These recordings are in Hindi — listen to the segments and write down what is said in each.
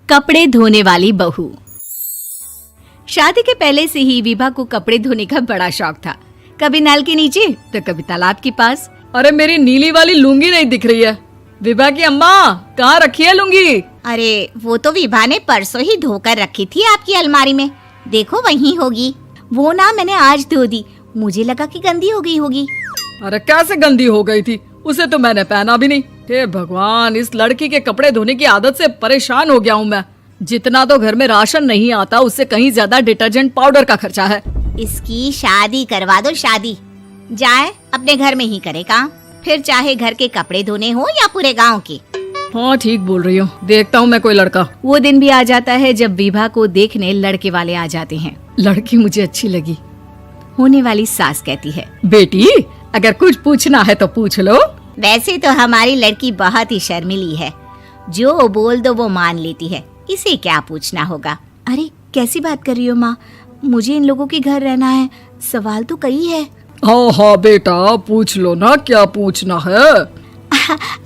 कपड़े धोने वाली बहू। शादी के पहले से ही विभा को कपड़े धोने का बड़ा शौक था। कभी नल के नीचे तो कभी तालाब के पास। अरे मेरी नीली वाली लुंगी नहीं दिख रही है। विभा की अम्मा, कहाँ रखी है लुंगी? अरे वो तो विभा ने परसों ही धोकर रखी थी आपकी अलमारी में, देखो वहीं होगी। वो ना मैंने आज धो दी, मुझे लगा कि गंदी हो गई होगी। अरे कैसे गंदी हो गई थी, उसे तो मैंने पहना भी नहीं। हे भगवान, इस लड़की के कपड़े धोने की आदत से परेशान हो गया हूँ मैं। जितना तो घर में राशन नहीं आता, उससे कहीं ज्यादा डिटर्जेंट पाउडर का खर्चा है। इसकी शादी करवा दो, शादी जाए अपने घर में ही करे काम, फिर चाहे घर के कपड़े धोने हो या पूरे गांव के। हाँ ठीक बोल रही हूँ, देखता हूँ मैं कोई लड़का। वो दिन भी आ जाता है जब विभा को देखने लड़के वाले आ जाते हैं। लड़की मुझे अच्छी लगी। होने वाली सास कहती है, बेटी अगर कुछ पूछना है तो पूछ लो। वैसे तो हमारी लड़की बहुत ही शर्मीली है, जो बोल दो वो मान लेती है, इसे क्या पूछना होगा। अरे कैसी बात कर रही हो माँ, मुझे इन लोगों के घर रहना है, सवाल तो कई है। हाँ हाँ बेटा, पूछ लो ना, क्या पूछना है।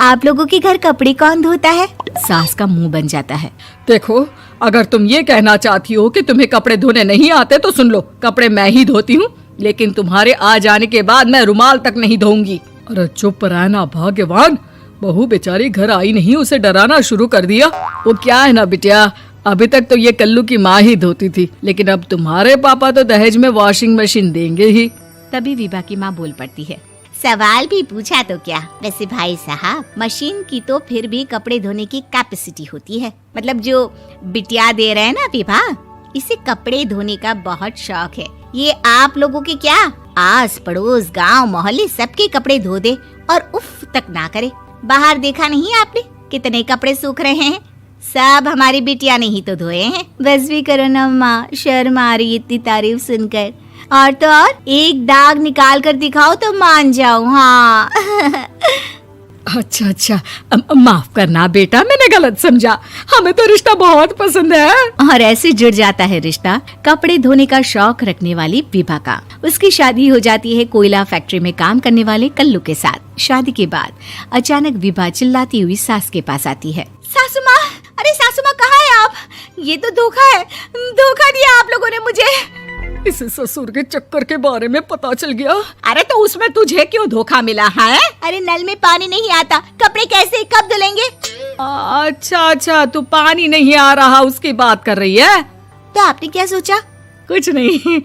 आप लोगों के घर कपड़े कौन धोता है? सास का मुंह बन जाता है। देखो, अगर तुम ये कहना चाहती हो कि तुम्हें कपड़े धोने नहीं आते तो सुन लो, कपड़े मैं ही धोती हूँ, लेकिन तुम्हारे आ जाने के बाद मैं रुमाल तक नहीं धोऊंगी। अरे चुप रहना भाग्यवान, बहू बेचारी घर आई नहीं, उसे डराना शुरू कर दिया। वो क्या है ना बिटिया, अभी तक तो ये कल्लू की माँ ही धोती थी, लेकिन अब तुम्हारे पापा तो दहेज में वॉशिंग मशीन देंगे ही। तभी विभा की माँ बोल पड़ती है, सवाल भी पूछा तो क्या। वैसे भाई साहब, मशीन की तो फिर भी कपड़े धोने की कैपेसिटी होती है। मतलब जो बिटिया दे रहे हैं ना विभा, इसे कपड़े धोने का बहुत शौक है। ये आप लोगों के क्या, आस पड़ोस गांव मोहल्ले सबके कपड़े धो दे और उफ तक ना करे। बाहर देखा नहीं आपने कितने कपड़े सूख रहे हैं, सब हमारी बिटिया ने ही तो धोए हैं। बस भी करो ना माँ, शर्म आ रही इतनी तारीफ सुनकर। और तो और एक दाग निकाल कर दिखाओ तो मान जाऊं। हाँ अच्छा, माफ करना बेटा, मैंने गलत समझा। हमें तो रिश्ता बहुत पसंद है। और ऐसे जुड़ जाता है रिश्ता कपड़े धोने का शौक रखने वाली विभा का। उसकी शादी हो जाती है कोयला फैक्ट्री में काम करने वाले कल्लू के साथ। शादी के बाद अचानक विभा चिल्लाती हुई सास के पास आती है। सासू माँ, अरे सासू माँ कहाँ है आप? ये तो धोखा है, धोखा दिया आप लोगों ने मुझे। इसे ससुर के चक्कर के बारे में पता चल गया। अरे तो उसमें तुझे क्यों धोखा मिला है? अरे नल में पानी नहीं आता, कपड़े कैसे कब धुलेंगे? अच्छा, तू पानी नहीं आ रहा उसकी बात कर रही है। तो आपने क्या सोचा? कुछ नहीं।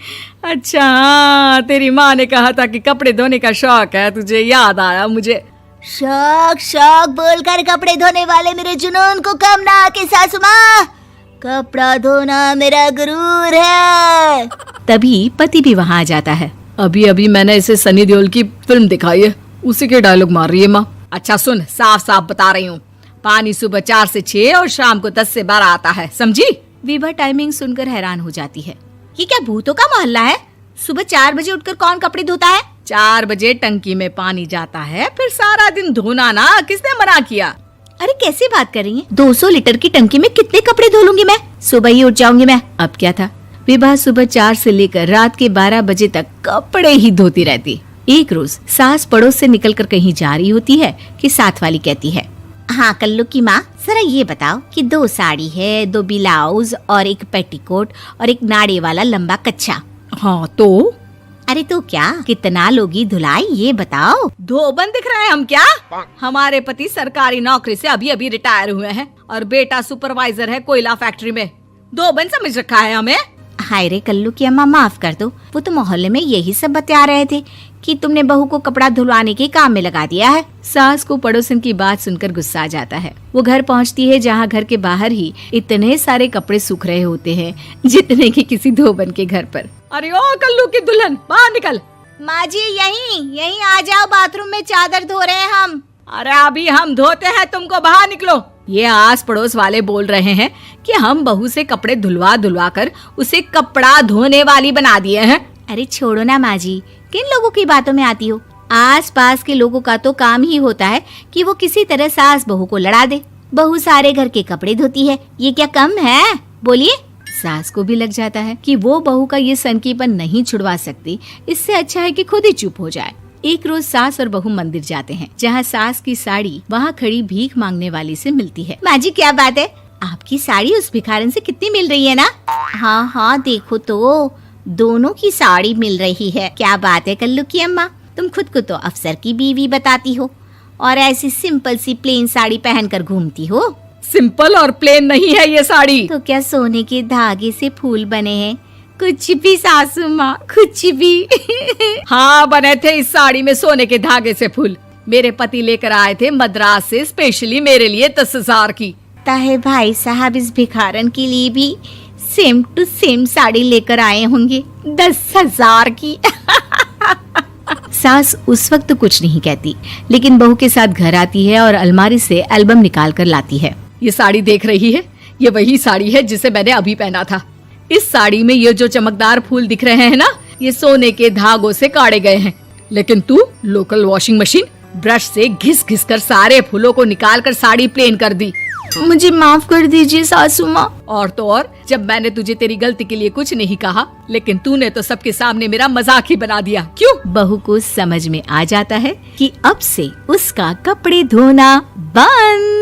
अच्छा, तेरी माँ ने कहा था कि कपड़े धोने का शौक है तुझे, याद आया मुझे। शौक बोलकर कपड़े धोने वाले मेरे जुनून को कम ना आके सासू माँ, कपड़ा धोना मेरा गुरूर है। तभी पति भी वहाँ आ जाता है। अभी मैंने इसे सनी देओल की फिल्म दिखाई है, उसी के डायलॉग मार रही है माँ। अच्छा सुन, साफ साफ बता रही हूँ, पानी सुबह 4 से 6 और शाम को 10 से 12 आता है, समझी? विभा टाइमिंग सुनकर हैरान हो जाती है। ये क्या भूतों का मोहल्ला है? सुबह 4 बजे उठकर कौन कपड़े धोता है? 4 बजे टंकी में पानी जाता है, फिर सारा दिन धोना ना, किसने मना किया? अरे कैसी बात कर रही हैं? 200 लीटर की टंकी में कितने कपड़े धो लूंगी मैं, सुबह ही उठ जाऊंगी मैं। अब क्या था, विभा सुबह 4 से लेकर रात के 12 बजे तक कपड़े ही धोती रहती। एक रोज सास पड़ोस से निकलकर कहीं जा रही होती है कि साथ वाली कहती है, हाँ कल्लू की माँ, जरा ये बताओ कि 2 साड़ी है, 2 ब्लाउज और एक पेटीकोट और एक नाड़े वाला लंबा कच्छा। हाँ तो? अरे तो क्या, कितना लोगी धुलाई ये बताओ। धोबन दिख रहे हैं हम क्या? हमारे पति सरकारी नौकरी से अभी रिटायर हुए हैं और बेटा सुपरवाइजर है कोयला फैक्ट्री में। धोबन समझ रखा है हमें? हाय रे कल्लू की अम्मा, माफ कर दो, वो तो मोहल्ले में यही सब बता रहे थे कि तुमने बहू को कपड़ा धुलवाने के काम में लगा दिया है। सास को पड़ोसन की बात सुनकर गुस्सा आ जाता है। वो घर पहुंचती है जहां घर के बाहर ही इतने सारे कपड़े सूख रहे होते हैं जितने कि किसी धोबन के घर पर। अरे ओ कल्लू की दुल्हन, बाहर निकल। माँ जी यहीं आ जाओ, बाथरूम में चादर धो रहे हैं हम। अरे अभी हम धोते हैं, तुमको बाहर निकलो। ये आस पड़ोस वाले बोल रहे हैं कि हम बहू से कपड़े धुलवा कर उसे कपड़ा धोने वाली बना दिए हैं। अरे छोड़ो ना माँ जी, किन लोगों की बातों में आती हो? आस पास के लोगों का तो काम ही होता है कि वो किसी तरह सास बहू को लड़ा दे। बहू सारे घर के कपड़े धोती है, ये क्या कम है? बोलिए। सास को भी लग जाता है कि वो बहू का ये सनकीपन नहीं छुड़वा सकती, इससे अच्छा है कि खुद ही चुप हो जाए। एक रोज सास और बहू मंदिर जाते हैं, जहाँ सास की साड़ी वहाँ खड़ी भीख मांगने वाली से मिलती है। माँ जी क्या बात है, आपकी साड़ी उस भिखारन से कितनी मिल रही है ना? हाँ हाँ देखो तो, दोनों की साड़ी मिल रही है। क्या बात है कल्लू की अम्मा, तुम खुद को तो अफसर की बीवी बताती हो और ऐसी सिंपल सी प्लेन साड़ी पहनकर घूमती हो। सिंपल और प्लेन नहीं है ये साड़ी। तो क्या सोने के धागे से फूल बने हैं? कुछ भी सासू माँ, कुछ भी। हाँ बने थे इस साड़ी में सोने के धागे से फूल। मेरे पति लेकर आए थे मद्रास से स्पेशली मेरे लिए 10,000 की। ताहे भाई साहब इस भिखारन के लिए भी सेम टू सेम साड़ी लेकर आए होंगे 10,000 की। सास उस वक्त कुछ नहीं कहती, लेकिन बहू के साथ घर आती है और अलमारी से एल्बम निकाल कर लाती है। ये साड़ी देख रही है, ये वही साड़ी है जिसे मैंने अभी पहना था। इस साड़ी में ये जो चमकदार फूल दिख रहे हैं ना, ये सोने के धागों से काटे गए हैं। लेकिन तू लोकल वॉशिंग मशीन ब्रश से घिस घिस कर सारे फूलों को निकाल कर साड़ी प्लेन कर दी। मुझे माफ कर दीजिए सासू माँ। और तो और, जब मैंने तुझे तेरी गलती के लिए कुछ नहीं कहा, लेकिन तूने तो सबके सामने मेरा मजाक ही बना दिया। क्यों? बहू को समझ में आ जाता है कि अब से उसका कपड़े धोना बंद।